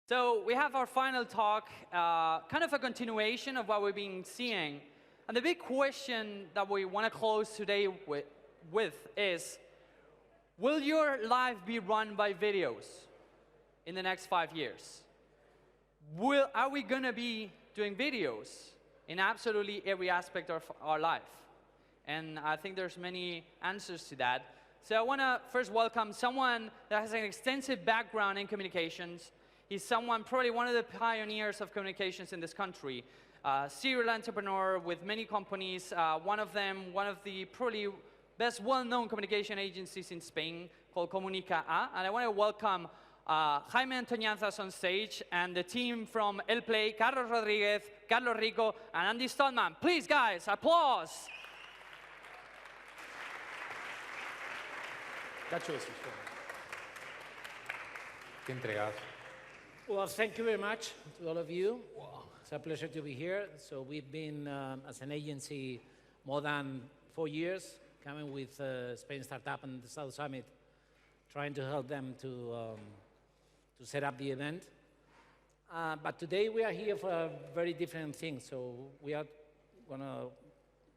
So we have our final talk, kind of a continuation of what we've been seeing. And the big question that we want to close today with is, will your life be run by videos in the next 5 years? Are we going to be doing videos in absolutely every aspect of our life? And I think there's many answers to that. So I want to first welcome someone that has an extensive background in communications. He's someone, probably one of the pioneers of communications in this country. Serial entrepreneur with many companies, one of the probably best well-known communication agencies in Spain called Comunica+A. And I want to welcome Jaime Antoñanzas on stage and the team from El Play, Carlos Rodríguez, Carlos Rico, and Andy Stalman. Please, guys, applause. Qué entregado. Well, thank you very much to all of you. It's a pleasure to be here. So we've been, as an agency, more than 4 years, coming with Spain Startup and the South Summit, trying to help them to set up the event. But today we are here for a very different thing. So we are going to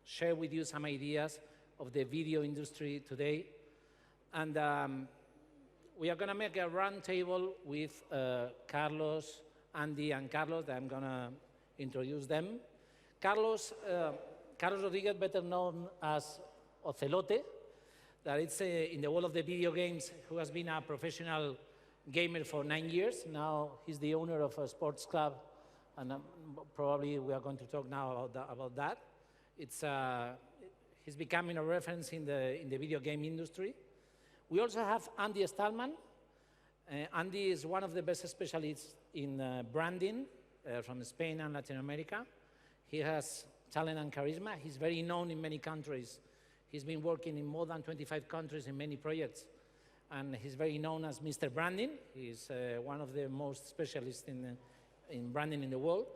share with you some ideas of the video industry today. And we are going to make a round table with Carlos, Andy, and Carlos. I'm going to introduce them. Carlos Rodríguez, better known as Ocelote, that it's in the world of the video games, who has been a professional gamer for 9 years. Now he's the owner of a sports club, and probably we are going to talk now about that. He's becoming a reference in the video game industry. We also have Andy Stalman. Andy is one of the best specialists in branding from Spain and Latin America. He has talent and charisma. He's very known in many countries. He's been working in more than 25 countries in many projects. And he's very known as Mr. Branding. He's one of the most specialists in branding in the world.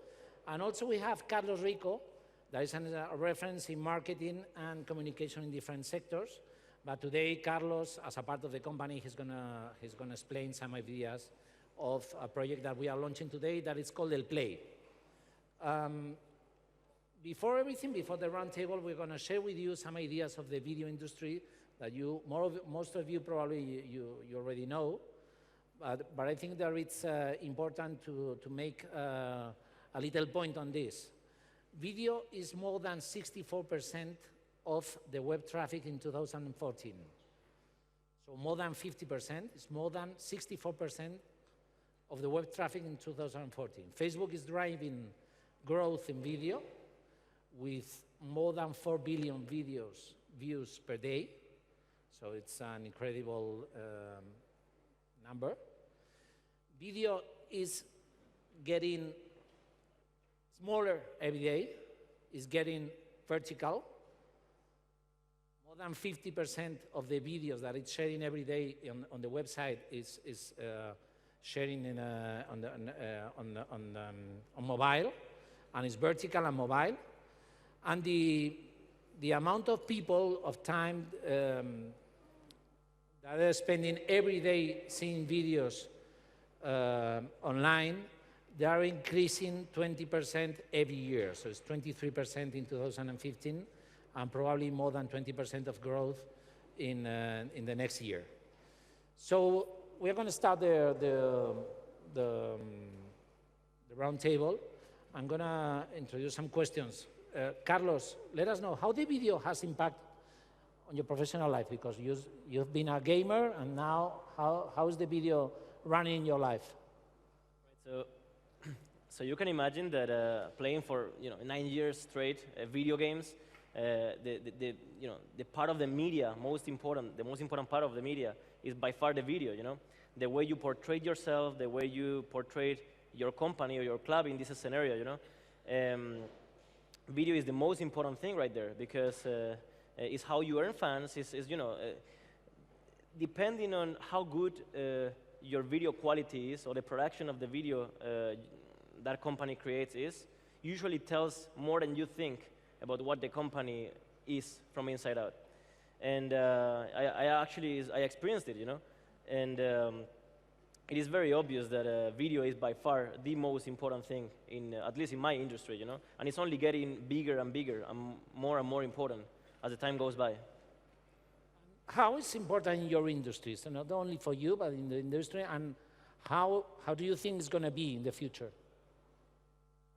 And also we have Carlos Rico, that is a reference in marketing and communication in different sectors. But today, Carlos, as a part of the company, he's gonna explain some ideas of a project that we are launching today that is called El Play. Before the roundtable, we're gonna share with you some ideas of the video industry that most of you probably you already know. But I think that it's important to make a little point on this. Video is more than 64% of the web traffic in 2014. So more than 50%, it's more than 64% of the web traffic in 2014. Facebook is driving growth in video with more than 4 billion views per day. So it's an incredible number. Video is getting smaller every day, is getting vertical. More than 50% of the videos that it's sharing every day on the website is sharing on mobile, and it's vertical and mobile. And the amount of people, of time that are spending every day seeing videos online, they are increasing 20% every year. So it's 23% in 2015. And probably more than 20% of growth in the next year. So we're going to start the round table. I'm going to introduce some questions. Carlos, let us know how the video has impact on your professional life, because you've been a gamer, and now how is the video running in your life? Right, so you can imagine that playing for 9 years straight video games. The part of the media, the most important part of the media is by far the video, the way you portray yourself, the way you portray your company or your club in this scenario, video is the most important thing right there, because it's how you earn fans, depending on how good your video quality is, or the production of the video that company creates is, usually tells more than you think about what the company is from inside out. And I experienced it, and it is very obvious that video is by far the most important thing in, at least in my industry, you know, and it's only getting bigger and bigger and more important as the time goes by. How is important in your industry? So not only for you, but in the industry, and how do you think it's going to be in the future?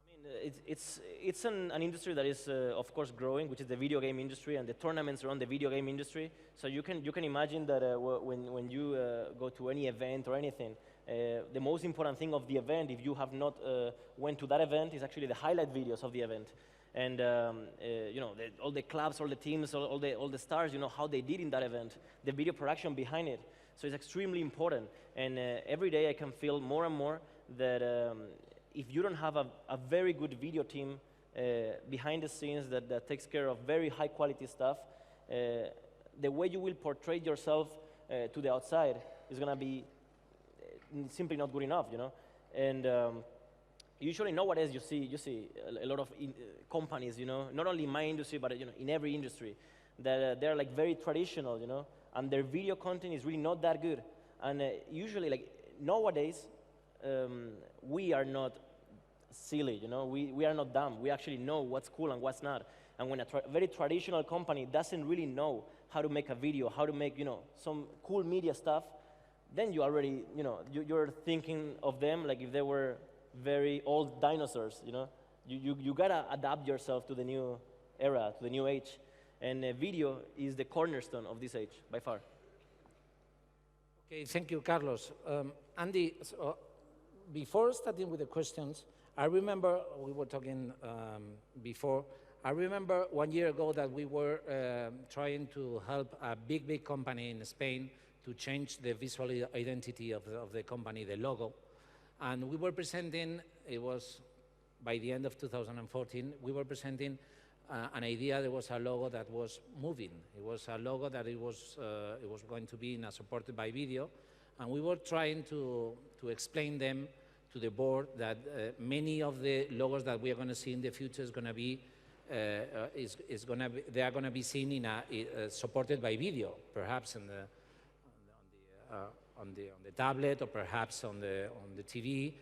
I mean, it's an industry that is, of course, growing, which is the video game industry and the tournaments around the video game industry. So you can imagine that when you go to any event or anything, the most important thing of the event, if you have not went to that event, is actually the highlight videos of the event. And you know, all the clubs, all the teams, all the stars, you know, how they did in that event, the video production behind it. So it's extremely important. And every day I can feel more and more that if you don't have a very good video team behind the scenes that takes care of very high quality stuff, the way you will portray yourself to the outside is going to be simply not good enough, you know. And usually nowadays you see a lot of companies, you know, not only in my industry, but you know, in every industry, that they're like very traditional, you know, and their video content is really not that good. And usually, like nowadays, we are not silly, you know, we are not dumb. We actually know what's cool and what's not. And when a very traditional company doesn't really know how to make a video, how to make, you know, some cool media stuff, then you already, you know, you're thinking of them like if they were very old dinosaurs, you know. You gotta adapt yourself to the new era, to the new age. And video is the cornerstone of this age, by far. Okay, thank you, Carlos. Andy, so before starting with the questions, I remember we were talking before. I remember 1 year ago that we were trying to help a big company in Spain to change the visual identity of the company, the logo. And we were presenting, it was by the end of 2014, we were presenting an idea. There was a logo that was moving. It was a logo that it was going to be supported by video. And we were trying to explain them to the board that many of the logos that we are going to see in the future is going to be, they are going to be seen in supported by video, perhaps on the tablet or perhaps on the TV.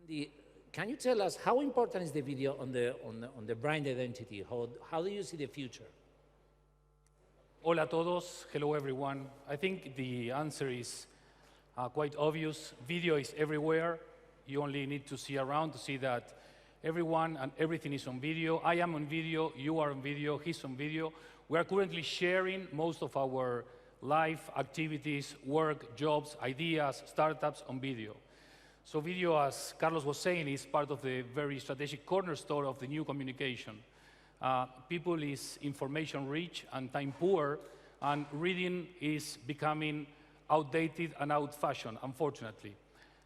Andy, can you tell us how important is the video on the brand identity? How do you see the future? Hola a todos. Hello, everyone. I think the answer is quite obvious. Video is everywhere. You only need to see around to see that everyone and everything is on video. I am on video, you are on video, he's on video. We are currently sharing most of our life, activities, work, jobs, ideas, startups on video. So video, as Carlos was saying, is part of the very strategic cornerstone of the new communication. People is information rich and time poor, and reading is becoming outdated and out-fashioned, unfortunately.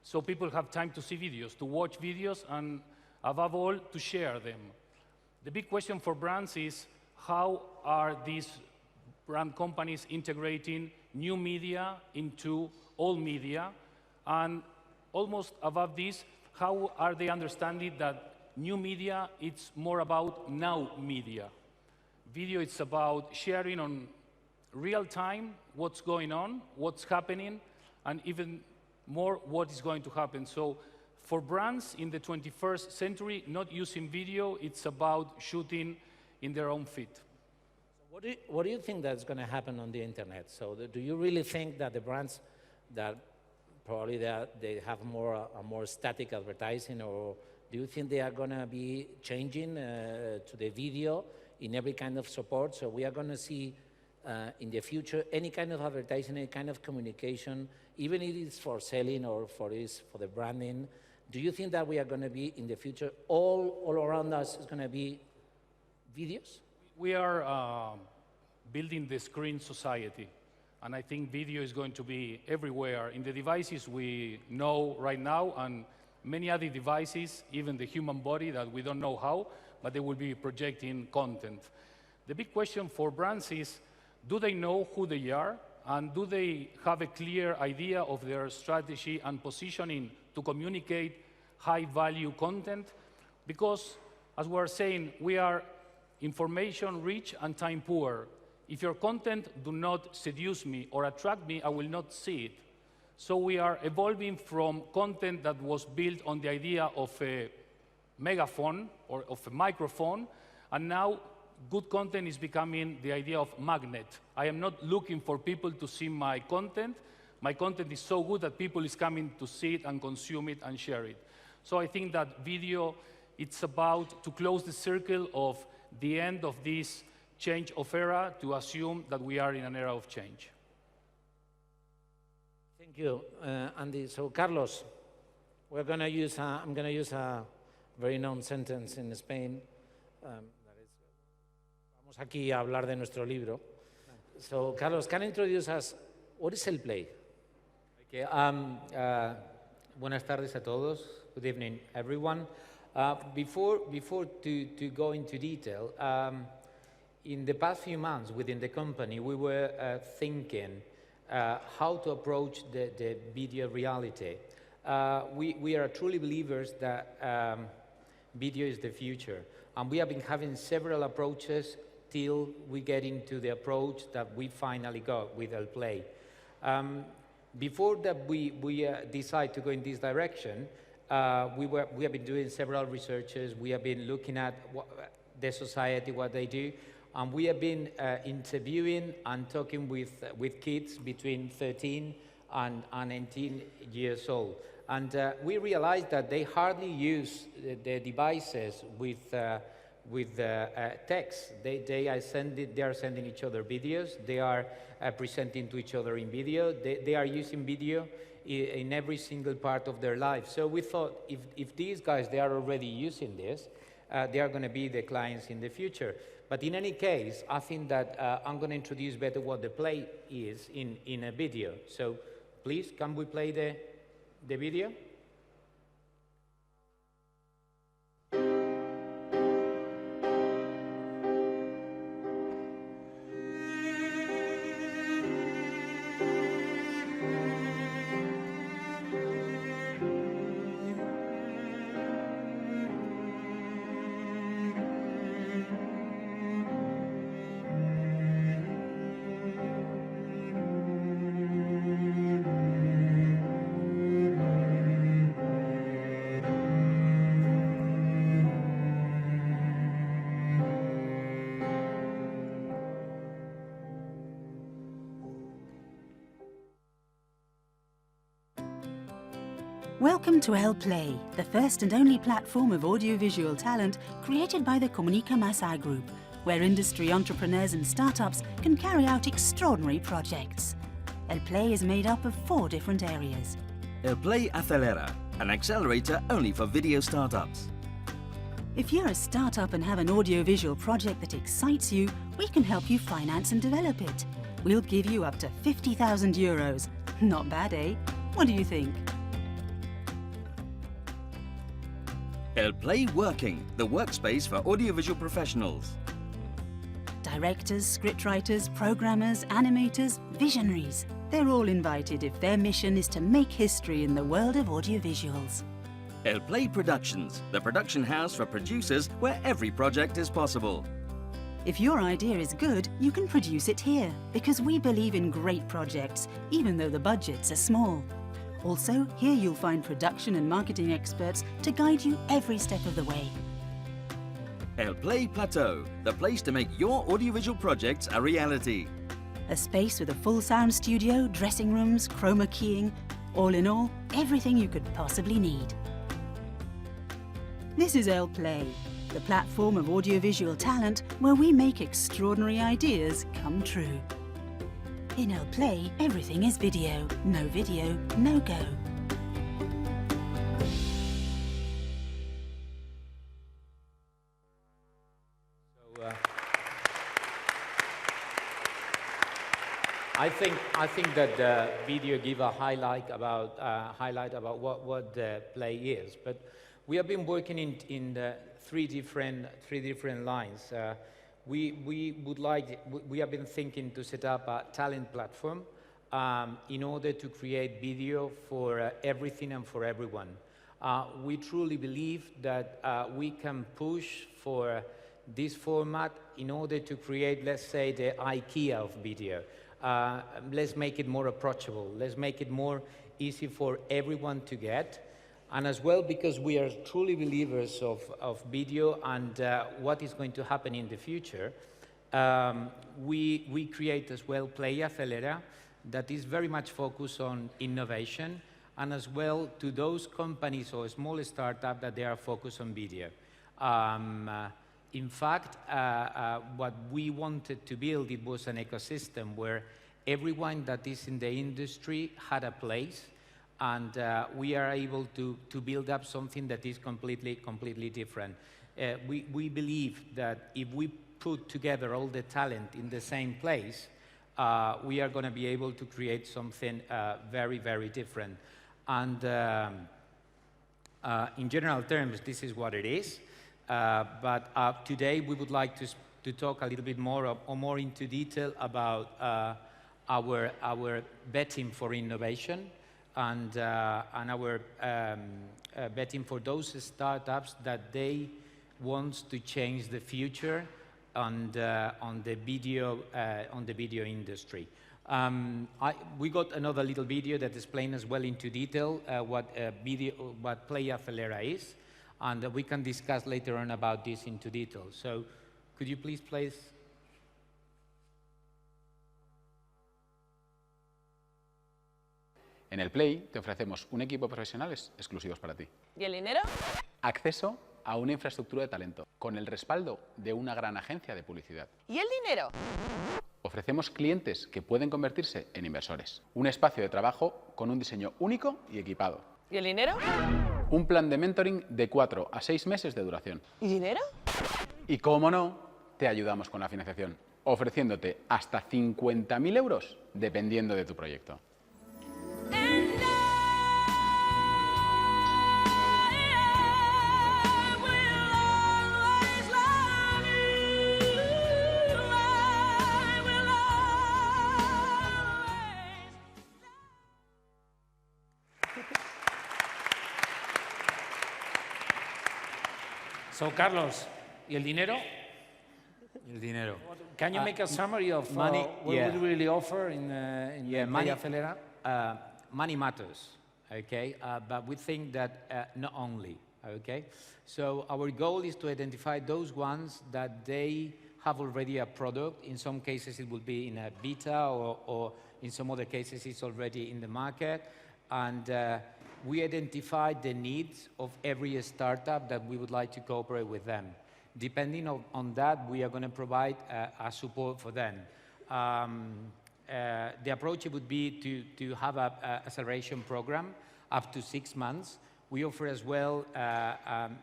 So people have time to see videos, to watch videos, and above all, to share them. The big question for brands is, how are these brand companies integrating new media into old media? And almost above this, how are they understanding that new media, it's more about now media? Video, it's about sharing on real time what's going on, what's happening, and even more what is going to happen. So for brands in the 21st century, not using video, it's about shooting in their own feed. What do you think that's going to happen on the internet? So do you really think that the brands that probably they have a more static advertising, or do you think they are going to be changing to the video in every kind of support? So we are going to see in the future any kind of advertising, any kind of communication, even if it's for selling or for the branding. Do you think that we are going to be in the future, all around us is going to be videos? We are building the screen society, and I think video is going to be everywhere in the devices we know right now, and many other devices, even the human body that we don't know how, but they will be projecting content. The big question for brands is, do they know who they are, and do they have a clear idea of their strategy and positioning to communicate high-value content? Because, as we're saying, we are information rich and time poor. If your content do not seduce me or attract me, I will not see it. So we are evolving from content that was built on the idea of a megaphone or of a microphone, and now good content is becoming the idea of magnet. I am not looking for people to see my content. My content is so good that people is coming to see it and consume it and share it. So I think that video, it's about to close the circle of the end of this change of era to assume that we are in an era of change. Thank you, Andy. So, Carlos, I'm going to use a very known sentence in Spain. Vamos aquí a hablar de nuestro libro. So, Carlos, can you introduce us, what is El Play? Okay, buenas tardes a todos. Good evening, everyone. Before to go into detail, in the past few months within the company, we were thinking how to approach the video reality. We are truly believers that video is the future, and we have been having several approaches till we get into the approach that we finally got with El Play. Before that we decide to go in this direction, we have been doing several researches. We have been looking at the society, what they do, and we have been interviewing and talking with kids between 13 and 19 years old. And we realized that they hardly use the devices with text. They are sending each other videos. They are presenting to each other in video. They are using video in every single part of their life. So we thought if these guys, they are already using this, they are going to be the clients in the future. But in any case, I think that I'm going to introduce better what the play is in a video. So please, can we play the video? Welcome to El Play, the first and only platform of audiovisual talent created by the Comunica+A group, where industry entrepreneurs and startups can carry out extraordinary projects. El Play is made up of 4 different areas. El Play Acelera, an accelerator only for video startups. If you're a startup and have an audiovisual project that excites you, we can help you finance and develop it. We'll give you up to 50,000 euros. Not bad, eh? What do you think? El Play Working, the workspace for audiovisual professionals. Directors, scriptwriters, programmers, animators, visionaries. They're all invited if their mission is to make history in the world of audiovisuals. El Play Productions, the production house for producers where every project is possible. If your idea is good, you can produce it here, because we believe in great projects, even though the budgets are small. Also, here you'll find production and marketing experts to guide you every step of the way. El Play Plateau, the place to make your audiovisual projects a reality. A space with a full sound studio, dressing rooms, chroma keying, all in all, everything you could possibly need. This is El Play, the platform of audiovisual talent where we make extraordinary ideas come true. In El Play, everything is video. No video, no go. I think that the video give a highlight about what the play is. But we have been working in the three different lines. We have been thinking to set up a talent platform in order to create video for everything and for everyone. We truly believe that we can push for this format in order to create, let's say, the IKEA of video. Let's make it more approachable. Let's make it more easy for everyone to get. And as well, because we are truly believers of video and what is going to happen in the future, we create as well Play Acelera that is very much focused on innovation, and as well to those companies or small startups that they are focused on video. In fact, what we wanted to build, it was an ecosystem where everyone that is in the industry had a place, and we are able to build up something that is completely different. We believe that if we put together all the talent in the same place, we are going to be able to create something very different. And in general terms, this is what it is. But today we would like to talk a little bit more or more into detail about our betting for innovation and our betting for those startups that they want to change the future on the video industry. We got another little video that explains as well into detail what Play Acelera is, and we can discuss later on about this into detail. So, could you please place? En el Play te ofrecemos un equipo de profesionales exclusivos para ti. ¿Y el dinero? Acceso a una infraestructura de talento con el respaldo de una gran agencia de publicidad. ¿Y el dinero? Ofrecemos clientes que pueden convertirse en inversores. Un espacio de trabajo con un diseño único y equipado. ¿Y el dinero? Un plan de mentoring de 4 a 6 meses de duración. ¿Y dinero? Y cómo no, te ayudamos con la financiación, ofreciéndote hasta 50.000 euros dependiendo de tu proyecto. So, Carlos, ¿y el dinero? El dinero. Can you make a summary of money, what yeah. we really offer in money, Play Acelera? Money matters, okay? But we think that not only, okay? So our goal is to identify those ones that they have already a product. In some cases, it will be in a beta, or in some other cases, it's already in the market. And we identify the needs of every startup that we would like to cooperate with them. Depending on that, we are going to provide a support for them. The approach would be to have an acceleration program up to 6 months. We offer as well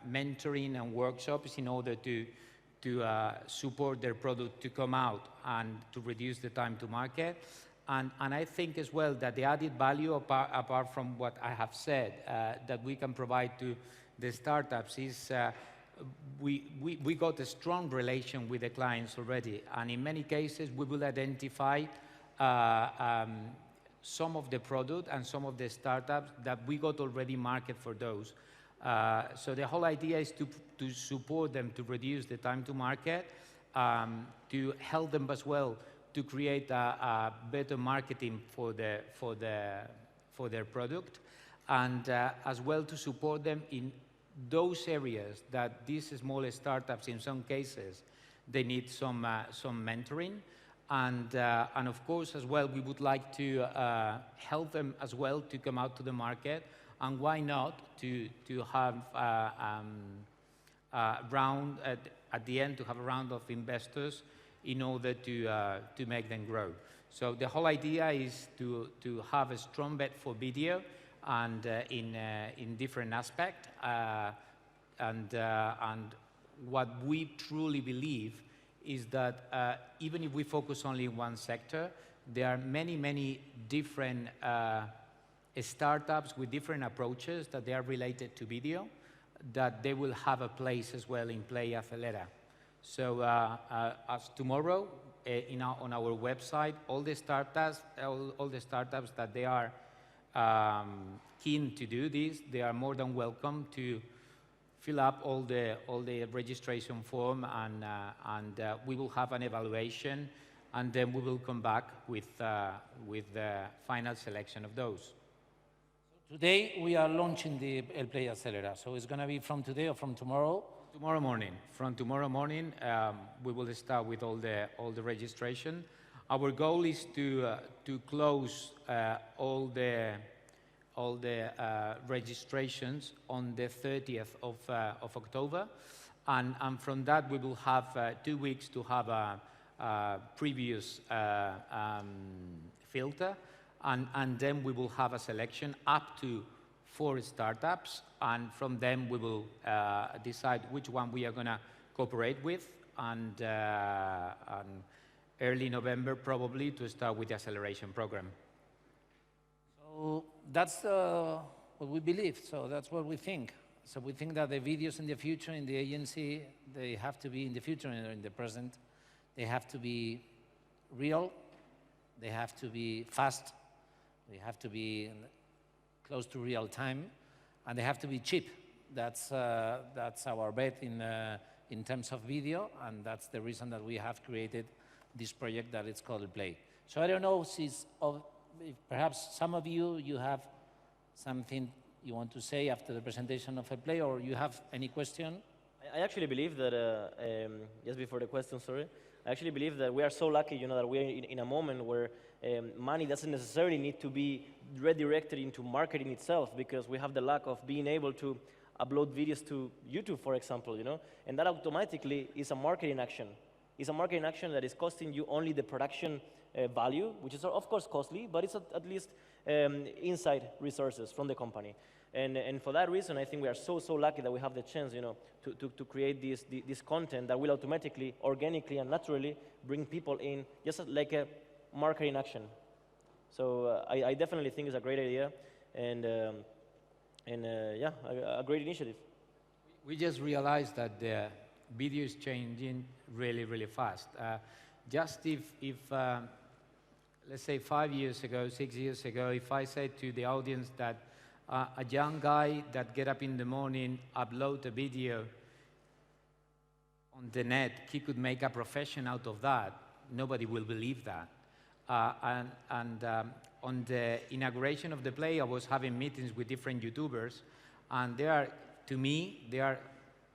mentoring and workshops in order to support their product to come out and to reduce the time to market. And I think as well that the added value, apart from what I have said, that we can provide to the startups is we got a strong relation with the clients already. And in many cases, we will identify some of the product and some of the startups that we got already market for those. So the whole idea is to support them to reduce the time to market, to help them as well to create a better marketing for their product, and as well to support them in those areas that these small startups, in some cases, they need some mentoring, and of course as well we would like to help them as well to come out to the market, and why not to have a round at the end, to have a round of investors in order to make them grow. So the whole idea is to have a strong bet for video, and in different aspects. And what we truly believe is that even if we focus only in one sector, there are many different startups with different approaches that they are related to video, that they will have a place as well in Play Acelera. So as tomorrow, on our website, all the startups that they are keen to do this, they are more than welcome to fill up all the registration form, and we will have an evaluation, and then we will come back with the final selection of those. Today we are launching the El Play Accelerator, so it's going to be from today or from tomorrow? Tomorrow morning. From tomorrow morning, we will start with all the registration. Our goal is to close all the registrations on the 30th of October, and from that we will have 2 weeks to have a previous filter, and then we will have a selection up to 4 startups, and from them we will decide which one we are going to cooperate with, and early November probably to start with the acceleration program. So that's what we believe, so that's what we think. So we think that the videos in the future in the agency, they have to be in the future and in the present, they have to be real, they have to be fast, they have to be close to real time, and they have to be cheap. That's our bet in terms of video, and that's the reason that we have created this project that it's called Play. So I don't know if perhaps some of you have something you want to say after the presentation of a Play, or you have any question? I actually believe that, just before the question, sorry, I actually believe that we are so lucky, that we are in a moment where money doesn't necessarily need to be redirected into marketing itself, because we have the luck of being able to upload videos to YouTube, for example, and that automatically is a marketing action. It's a marketing action that is costing you only the production value, which is of course costly, but it's at least inside resources from the company. And for that reason, I think we are so lucky that we have the chance, to create this content that will automatically, organically, and naturally bring people in, just like a marketing action. So I definitely think it's a great idea, and yeah, a great initiative. We just realized that the video is changing really fast. Just if let's say 5 years ago, 6 years ago, if I said to the audience that a young guy that get up in the morning, upload a video on the net, he could make a profession out of that, nobody will believe that. On the inauguration of the Play, I was having meetings with different YouTubers, and to me, they are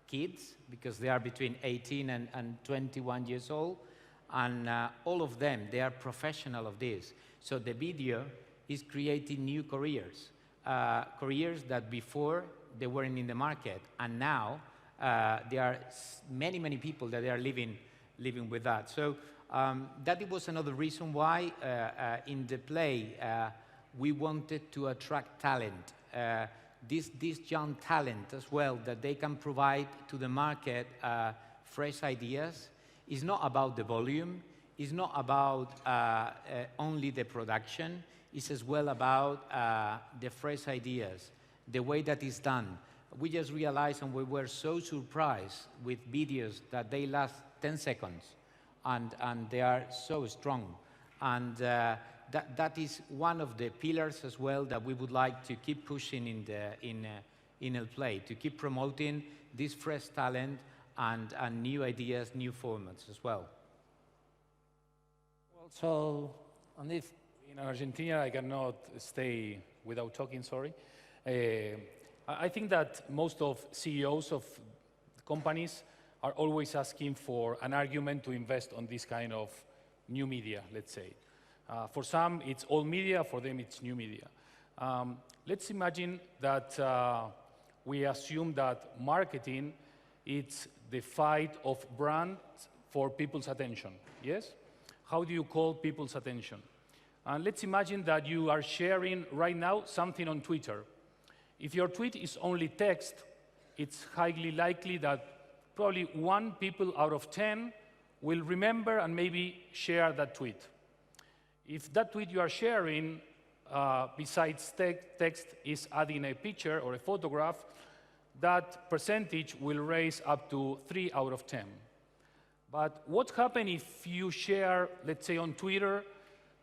kids, because they are between 18 and 21 years old, and all of them, they are professional of this. So the video is creating new careers, careers that before they weren't in the market, and now there are many people that they are living with that. So that was another reason why in the Play we wanted to attract talent. This young talent as well, that they can provide to the market fresh ideas. It's not about the volume, it's not about only the production, it's as well about the fresh ideas, the way that it's done. We just realized, and we were so surprised with videos that they last 10 seconds, and they are so strong. And that is one of the pillars as well that we would like to keep pushing in El Play, to keep promoting this fresh talent and new ideas, new formats as well. Well, so on this, in Argentina, I cannot stay without talking, sorry. I think that most of CEOs of companies are always asking for an argument to invest on this kind of new media, let's say. For some, it's old media, for them, it's new media. Let's imagine that we assume that marketing is the fight of brands for people's attention, yes? How do you call people's attention? And let's imagine that you are sharing right now something on Twitter. If your tweet is only text, it's highly likely that probably 1 people out of 10 will remember and maybe share that tweet. If that tweet you are sharing, besides text, is adding a picture or a photograph, that percentage will raise up to 3 out of 10. But what happens if you share, let's say on Twitter,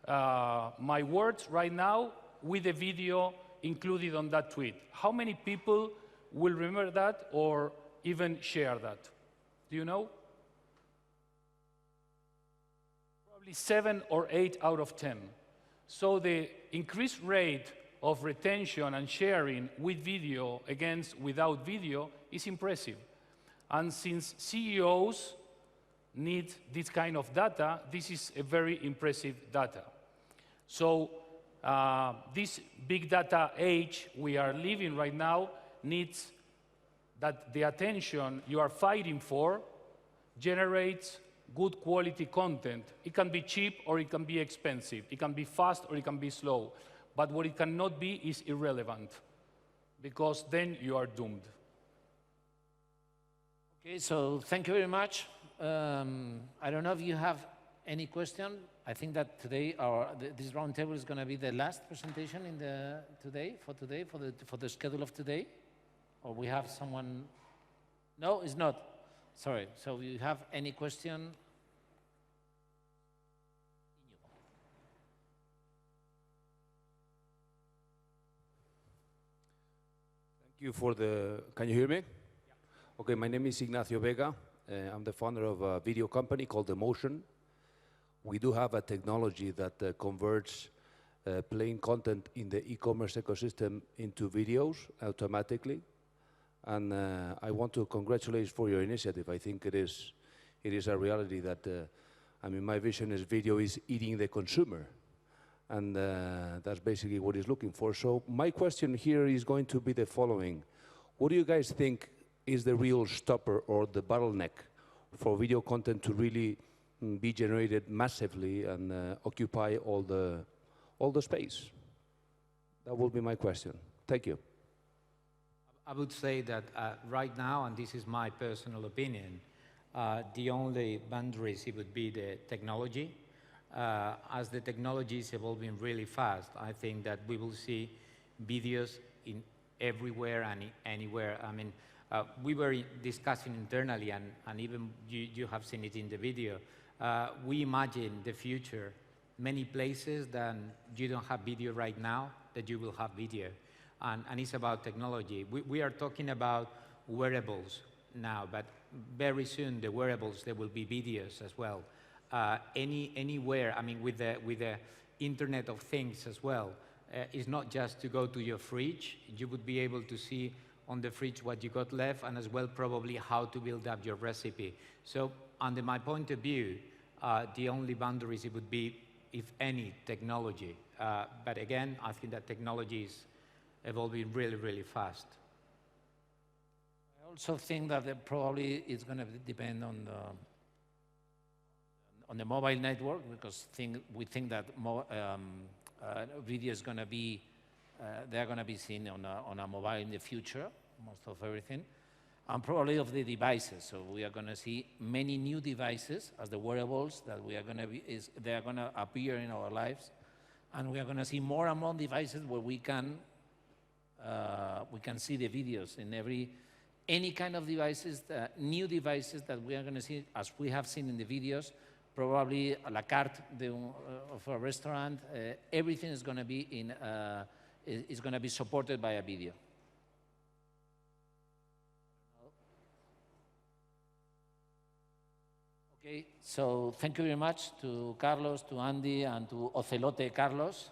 my words right now with a video included on that tweet? How many people will remember that or even share that. Do you know? Probably 7 or 8 out of 10. So the increased rate of retention and sharing with video against without video is impressive. And since CEOs need this kind of data, this is a very impressive data. So this big data age we are living right now needs that the attention you are fighting for generates good quality content. It can be cheap or it can be expensive. It can be fast or it can be slow. But what it cannot be is irrelevant, because then you are doomed. Okay, so thank you very much. I don't know if you have any question. I think that today this roundtable is going to be the last presentation for the schedule of today. Or we have someone? No, it's not. Sorry. So if you have any question? Thank you for the, can you hear me? Yeah. Okay, my name is Ignacio Vega. I'm the founder of a video company called Emotion. We do have a technology that converts plain content in the e-commerce ecosystem into videos automatically. And I want to congratulate you for your initiative. I think it is a reality that, I mean, my vision is video is eating the consumer. And that's basically what he's looking for. So my question here is going to be the following. What do you guys think is the real stopper or the bottleneck for video content to really be generated massively and occupy all the space? That will be my question. Thank you. I would say that right now, and this is my personal opinion, the only boundaries, it would be the technology. As the technology is evolving really fast, I think that we will see videos in everywhere and anywhere. I mean, we were discussing internally, and even you have seen it in the video. We imagine the future, many places that you don't have video right now, that you will have video. And it's about technology. We are talking about wearables now, but very soon the wearables, there will be videos as well. Anywhere, I mean, with the Internet of Things as well. It's not just to go to your fridge. You would be able to see on the fridge what you got left, and as well probably how to build up your recipe. So under my point of view, the only boundaries it would be, if any, technology. But again, I think that technology is evolving really, really fast. I also think that probably it's going to depend on the mobile network, because we think that video is going to be, they're going to be seen on a mobile in the future, most of everything, and probably of the devices. So we are going to see many new devices as the wearables that we are going to be, they are going to appear in our lives, and we are going to see more and more devices where we can see the videos in any kind of devices, new devices that we are going to see, as we have seen in the videos, probably a la carte of a restaurant. Everything is going to be is going to be supported by a video. Okay, so thank you very much to Carlos, to Andy, and to Ocelote Carlos.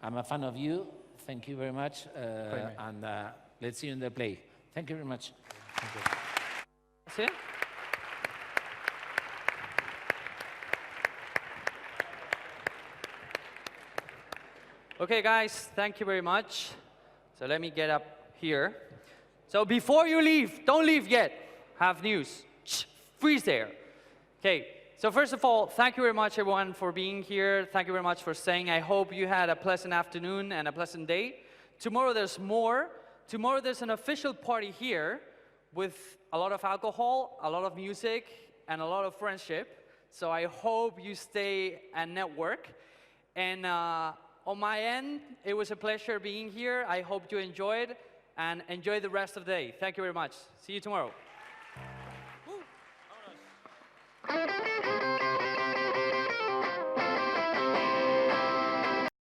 I'm a fan of you. Thank you very much, and let's see you in the play. Thank you very much. Thank you. That's it? Okay, guys, thank you very much. So let me get up here. So before you leave, don't leave yet. Have news. Freeze there. Okay. So first of all, thank you very much, everyone, for being here. Thank you very much for staying. I hope you had a pleasant afternoon and a pleasant day. Tomorrow there's more. Tomorrow there's an official party here with a lot of alcohol, a lot of music, and a lot of friendship. So I hope you stay and network. And on my end, it was a pleasure being here. I hope you enjoyed, and enjoy the rest of the day. Thank you very much. See you tomorrow. Woo.